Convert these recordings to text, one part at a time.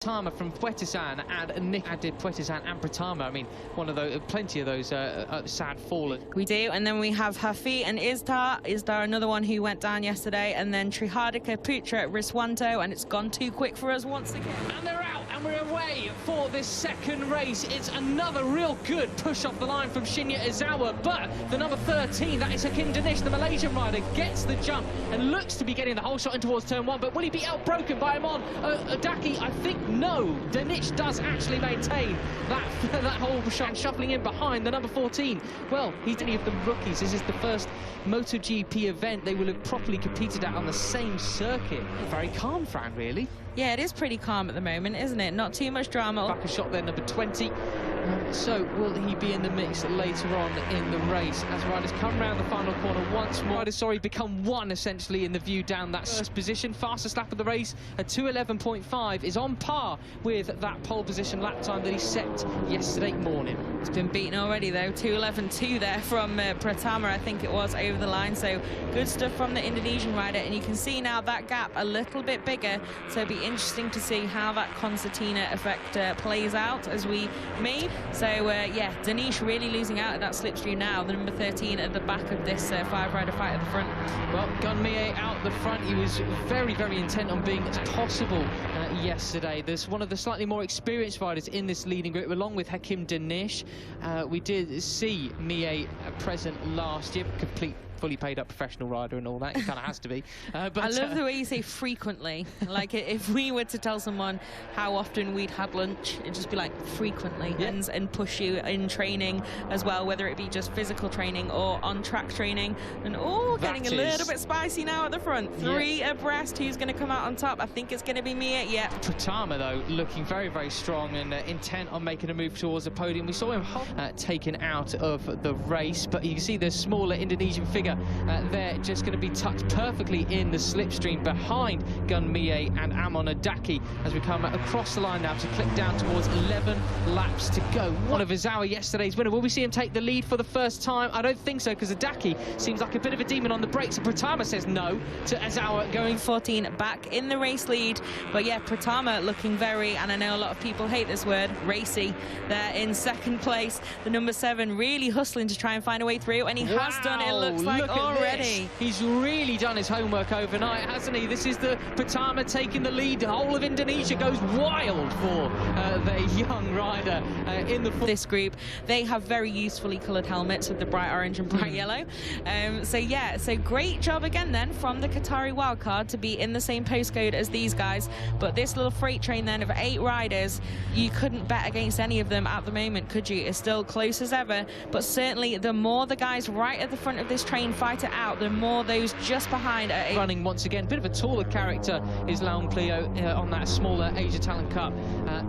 Pratama from Puetisan, and Nick added Puetisan and Pratama. I mean, plenty of those sad fallen. We do, and then we have Hafi and Isdar, another one who went down yesterday, and then Trihardika, Putra, Riswanto, and it's gone too quick for us once again. And they're out, and we're away for this second race. It's another real good push off the line from Shinya Izawa, but the number 13, that is Hakim Danish, the Malaysian rider, gets the jump and looks to be getting the whole shot in towards turn one, but will he be outbroken by Amon Adaki? I think no. Danish does actually maintain that whole shot, shuffling in behind the number 14. Well, he's any of them rookies. This is the first MotoGP event they will have properly competed at on the same circuit. Very calm, Fran, really. Yeah, it is pretty calm at the moment, isn't it? Not too much drama. Back a shot there, number 20. So will he be in the mix later on in the race as riders come round the final corner once more? Riders, become one essentially in the view down that first position. Fastest lap of the race at 2:11.5 is on par with that pole position lap time that he set yesterday morning. It's been beaten already though, 2:11.2 there from Pratama, I think it was, over the line. So good stuff from the Indonesian rider, and you can see now that gap a little bit bigger. So it'll be interesting to see how that concertina effect plays out as we move. So yeah, Danish really losing out at that slipstream now, the number 13 at the back of this five-rider fight at the front. Well, Gunmie out the front, he was very, very intent on being as possible yesterday. There's one of the slightly more experienced riders in this leading group, along with Hakim Danish. We did see Mie present last year, fully paid up professional rider and all that. It kind of has to be. But I love the way you say frequently. Like if we were to tell someone how often we'd had lunch, it'd just be like frequently, yeah. and push you in training as well, whether it be just physical training or on-track training. And getting a little bit spicy now at the front. Three abreast. Who's going to come out on top? I think it's going to be Mie. Yeah. Pratama though looking very, very strong and intent on making a move towards the podium. We saw him taken out of the race, but you can see the smaller Indonesian figure there just going to be tucked perfectly in the slipstream behind Gunmie and Amon Adaki as we come across the line now to click down towards 11 laps to go. One of Izawa, yesterday's winner. Will we see him take the lead for the first time? I don't think so, because Adaki seems like a bit of a demon on the brakes, and Pratama says no to Izawa going 14 back in the race lead. But yeah, Pratama looking very, and I know a lot of people hate this word, racy. They're in second place. The number 7 really hustling to try and find a way through, and he has done it, looks like, already. He's really done his homework overnight, hasn't he? This is the Pratama taking the lead. The whole of Indonesia goes wild for their young rider in the this group. They have very usefully coloured helmets with the bright orange and bright yellow. So yeah, so great job again then from the Qatari wildcard to be in the same postcode as these guys. But this little freight train then of 8 riders, you couldn't bet against any of them at the moment, could you? It's still close as ever, but certainly the more the guys right at the front of this train fight it out, the more those just behind are running once again. Bit of a taller character is Laon Clio on that smaller Asia Talent Cup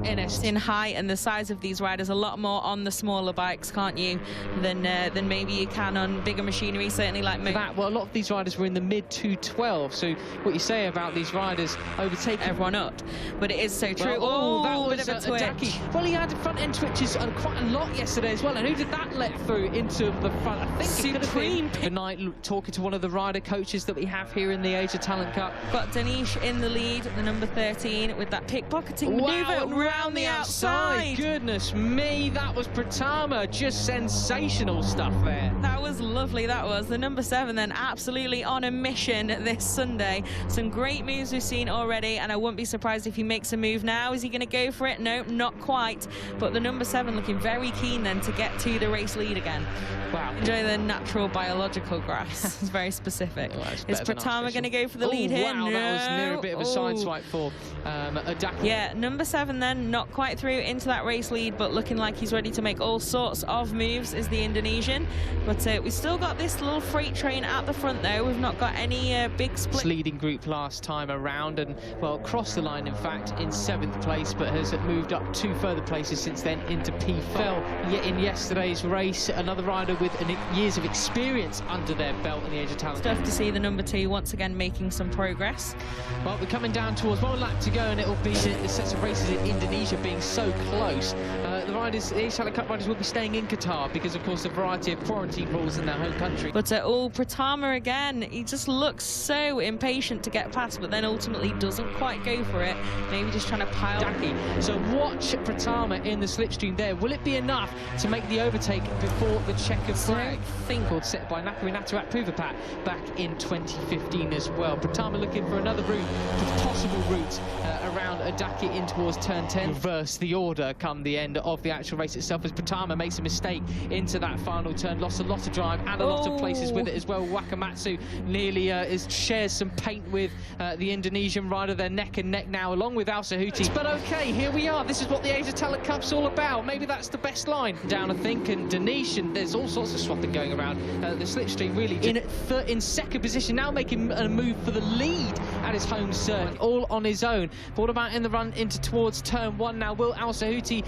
NS. In height and the size of these riders, a lot more on the smaller bikes, can't you, than maybe you can on bigger machinery, certainly like that. Well, a lot of these riders were in the mid 212, so what you say about these riders overtaking everyone up, but it is so true. Well, that was bit of a twitch. Adaki. Well, he had front end twitches quite a lot yesterday as well, and who did that let through into the front? I think Supreme. Tonight, talking to one of the rider coaches that we have here in the Asia Talent Cup. Got Danish in the lead, the number 13, with that pickpocketing maneuver round the outside. Goodness me, that was Pratama. Just sensational stuff there. That was lovely, that was. The number 7 then absolutely on a mission this Sunday. Some great moves we've seen already, and I wouldn't be surprised if he makes a move now. Is he going to go for it? No, not quite. But the number 7 looking very keen then to get to the race lead again. Wow. Enjoy the natural biological grass. It's very specific. Is Pratama going to go for the lead here? Wow, no. That was near a bit of a side swipe for Adaki. Yeah, number 7 then, not quite through into that race lead, but looking like he's ready to make all sorts of moves is the Indonesian. But we've still got this little freight train at the front though. We've not got any big split. Leading group last time around, and well, crossed the line in fact in 7th place, but has moved up 2 further places since then into P5. Fell in yesterday's race, another rider with years of experience under under their belt in the age of talent. Stuff to see the number 2 once again making some progress. Well, we're coming down towards 1 lap to go, and it'll be the sets of races in Indonesia being so close. The Age Talent Cup riders will be staying in Qatar because, of course, a variety of quarantine rules in their home country. But Pratama again, he just looks so impatient to get past, but then ultimately doesn't quite go for it. Maybe just trying to pile. So watch Pratama in the slipstream there. Will it be enough to make the overtake before the checkered flag? Called set by Naku at Puvapat back in 2015 as well. Pratama looking for another route, possible route around Adaki in towards turn 10. Reverse the order come the end of the actual race itself as Pratama makes a mistake into that final turn, lost a lot of drive and a lot of places with it as well. Wakamatsu nearly shares some paint with the Indonesian rider. They're neck and neck now along with Al Sahuti. But okay, here we are. This is what the Age of Talent Cup's all about. Maybe that's the best line down, I think, and Danish, and there's all sorts of swapping going around. The slipstream really in second position, now making a move for the lead at his home circuit, all on his own. But what about in the run into towards turn 1 now? Will Al Sahuti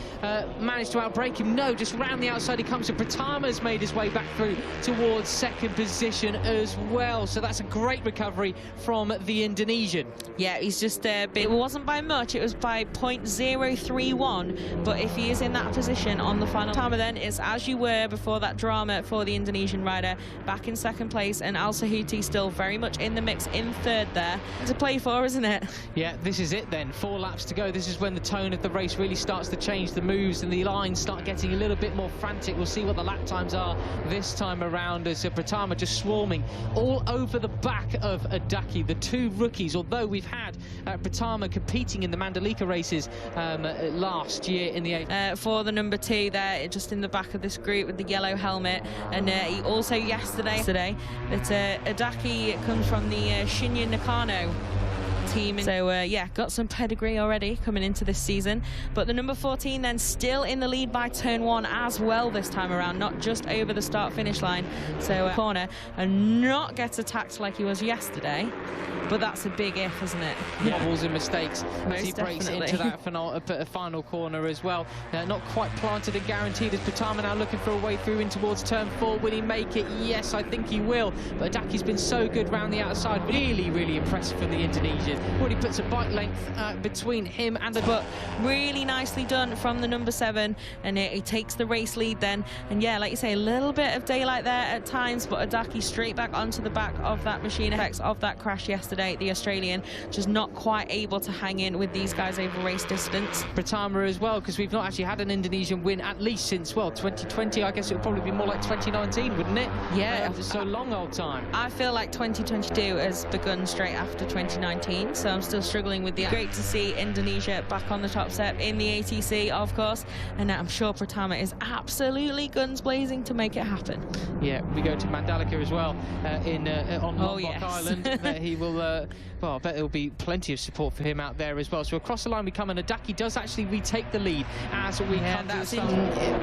manage to outbreak him? No, just round the outside he comes, and Pratama's made his way back through towards second position as well. So that's a great recovery from the Indonesian. Yeah, he's just it wasn't by much, it was by 0.031, but if he is in that position on the final timer, then it's as you were before that drama for the Indonesian rider, back in second place, and Al Sahuti still very much in the mix in third there to play for, isn't it? Yeah, this is it then. 4 laps to go. This is when the tone of the race really starts to change. The moves and the lines start getting a little bit more frantic. We'll see what the lap times are this time around as Pratama just swarming all over the back of Adaki, the 2 rookies. Although we've had Pratama competing in the Mandalika races last year in the for the number 2 there, just in the back of this group with the yellow helmet, and he also yesterday that Adaki comes from the Shinya Nakano team, so yeah, got some pedigree already coming into this season. But the number 14 then still in the lead by turn 1 as well this time around, not just over the start finish line. So corner and not get attacked like he was yesterday, but that's a big if, isn't it? Wobbles and mistakes as he breaks definitely into that final corner as well. Not quite planted and guaranteed as Pratama now looking for a way through in towards turn 4. Will he make it? Yes, I think he will. But Adaki's been so good round the outside. Really, really impressive from the Indonesian. Already puts a bike length between him and the... But really nicely done from the number 7, and he takes the race lead then. And yeah, like you say, a little bit of daylight there at times, but Adaki straight back onto the back of that machine. Effects of that crash yesterday, the Australian just not quite able to hang in with these guys over race distance. Pratama as well, because we've not actually had an Indonesian win at least since, well, 2020. I guess it would probably be more like 2019, wouldn't it? Yeah. So long old time. I feel like 2022 has begun straight after 2019, so I'm still struggling with the... Great to see Indonesia back on the top step in the ATC, of course, and I'm sure Pratama is absolutely guns blazing to make it happen. Yeah, we go to Mandalika as well on Lombok Island. He will, well, I bet there'll be plenty of support for him out there as well. So across the line we come, and Adaki does actually retake the lead as we come to the start.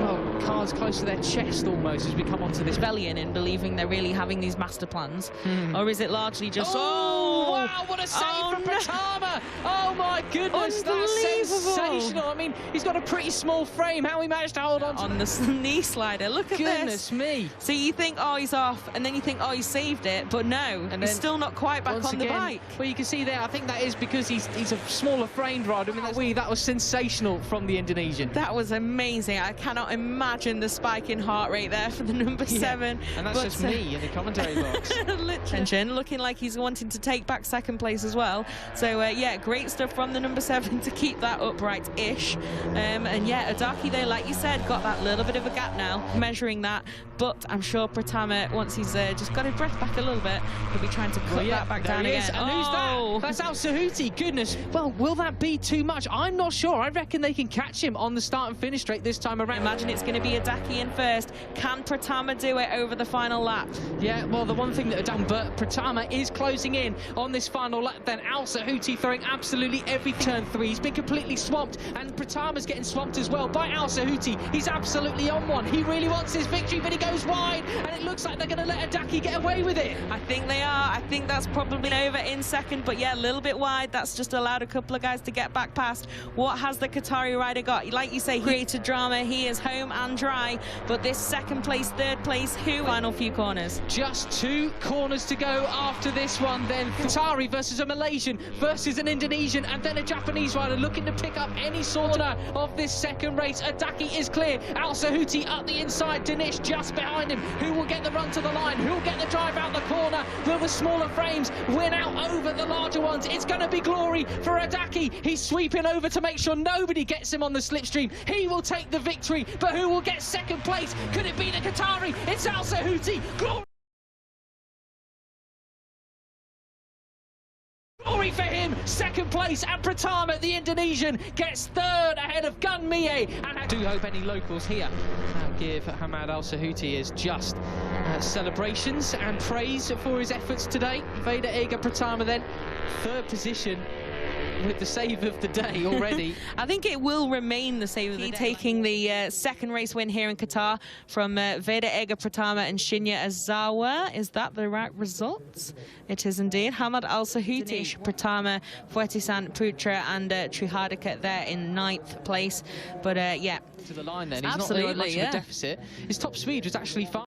Well, cards close to their chest almost as we come onto this rebellion in believing they're really having these master plans, or is it largely just... Wow, what a save from Pratama! Oh my goodness, that's sensational. I mean, he's got a pretty small frame. How he managed to hold on the knee slider. Look at this. Goodness me. So you think, oh, he's off, and then you think, oh, he saved it, but no, and he's still not quite back on the bike. Well, you can see there, I think that is because he's a smaller framed rider. I mean, that was sensational from the Indonesian. That was amazing. I cannot imagine the spike in heart rate there for the number 7. And that's just me in the commentary box. Literally. Looking like he's wanting to take back second place as well. So yeah, great stuff from the number 7 to keep that upright-ish. And yeah, Adaki though, like you said, got that little bit of a gap now, measuring that. But I'm sure Pratama, once he's just got his breath back a little bit, he'll be trying to cut that back down again. And who's that? That's Al Sahuti. Goodness. Well, will that be too much? I'm not sure. I reckon they can catch him on the start and finish straight this time around. Imagine it's going to be Adaki in first. Can Pratama do it over the final lap? Yeah, well, the one thing that done, but Pratama is closing in on this final lap. Then Al Sahuti throwing absolutely every turn 3. He's been completely swamped, and Pratama's getting swamped as well by Al Sahuti. He's absolutely on one. He really wants his victory, but he goes wide, and it looks like they're going to let Adaki get away with it. I think they are. I think that's probably over in second. second, but yeah, a little bit wide. That's just allowed a couple of guys to get back past. What has the Qatari rider got? Like you say, he created drama. He is home and dry, but this second place, third place, who? Final few corners. Just 2 corners to go after this one then. Qatari versus a Malaysian versus an Indonesian and then a Japanese rider looking to pick up any sort of this second race. Adaki is clear. Al Sahuti up the inside. Dinesh just behind him. Who will get the run to the line? Who will get the drive out the corner? Will the smaller frames win out over the larger ones? It's going to be glory for Adaki. He's sweeping over to make sure nobody gets him on the slipstream. He will take the victory, but who will get second place? Could it be the Qatari? It's Al Sahuti. Glory for him, second place, and Pratama, the Indonesian, gets third ahead of Gun Mie. And I do hope any locals here give Hamad Al Sahuti is just celebrations and praise for his efforts today. Veda Ega Pratama then, third position with the save of the day already. I think it will remain the save of the day. Taking the second race win here in Qatar from Veda Ega Pratama and Shinya Azawa. Is that the right result? It is indeed. Hamad Al Sahuti, Pratama, Fuetisan Putra and Trihardika there in 9th place. But yeah. To the line then, he's absolutely, not much of a deficit. His top speed was actually fast.